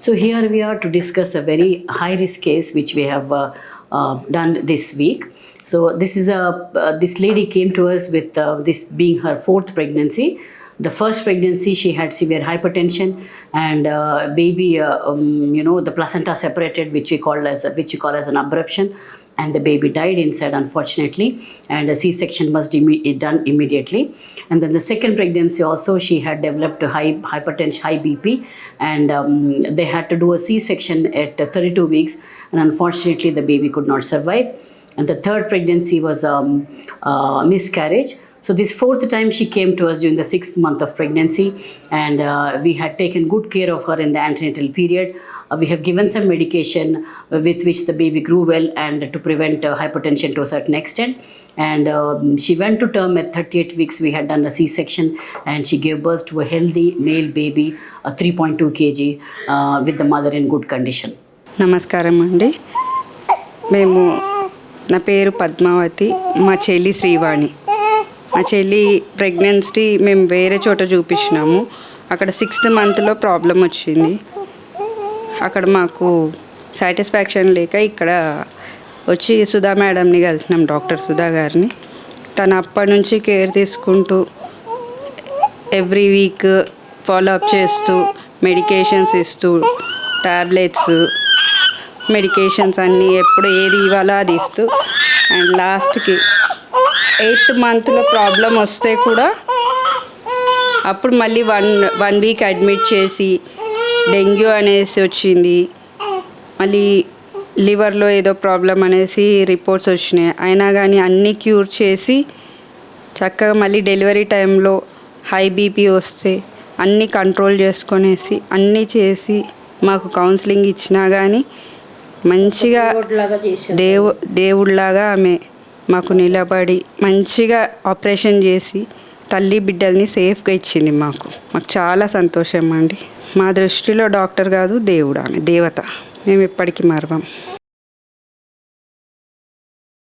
So here we are to discuss a very high risk case which we have done this week. So this lady came to us with this being her fourth pregnancy. The first pregnancy she had severe hypertension and baby, the placenta separated, which we call as an abruption, and the baby died inside, unfortunately, and a C-section was done immediately. And then the second pregnancy also, she had developed high hypertension, high BP, and they had to do a C-section at 32 weeks, and unfortunately the baby could not survive. And the third pregnancy was miscarriage. So this fourth time she came to us during the 6th month of pregnancy, and we had taken good care of her in the antenatal period. We have given some medication with which the baby grew well and to prevent hypertension to a certain extent. And she went to term at 38 weeks. We had done a C-section and she gave birth to a healthy male baby, 3.2 kg, with the mother in good condition. Namaskaram andi. Na peru Padmavati, ma chelli Srivani. మా చెల్లి pregnancy మేము వేరే చోట చూపించినాము. అక్కడ 6th మంత్లో problem వచ్చింది. అక్కడ మాకు సాటిస్ఫాక్షన్ లేక ఇక్కడ వచ్చి సుధా మేడంని కలిసినాం, డాక్టర్ సుధా గారిని. తను అప్పటి నుంచి కేర్ తీసుకుంటూ ఎవ్రీ వీక్ ఫాలోఅప్ చేస్తూ మెడికేషన్స్ ఇస్తూ టాబ్లెట్స్ మెడికేషన్స్ అన్నీ ఎప్పుడు ఏది ఇవ్వాలో అది ఇస్తూ, అండ్ లాస్ట్కి 8th మంత్లో ప్రాబ్లం వస్తే కూడా అప్పుడు మళ్ళీ వన్ వీక్ అడ్మిట్ చేసి డెంగ్యూ అనేసి వచ్చింది. మళ్ళీ లివర్లో ఏదో ప్రాబ్లం అనేసి రిపోర్ట్స్ వచ్చినాయి. అయినా కానీ అన్నీ క్యూర్ చేసి చక్కగా మళ్ళీ డెలివరీ టైంలో హై బీపీ వస్తే అన్నీ కంట్రోల్ చేసుకొనేసి అన్నీ చేసి మాకు కౌన్సిలింగ్ ఇచ్చినా కానీ మంచిగా దేవుడిలాగా ఆమె మాకు నిలబడి మంచిగా ఆపరేషన్ చేసి తల్లి బిడ్డల్ని సేఫ్గా ఇచ్చింది. మాకు చాలా సంతోషం అండి. మా దృష్టిలో డాక్టర్ కాదు, దేవుడు, ఆమె దేవత. మేము ఎప్పటికీ మరవం.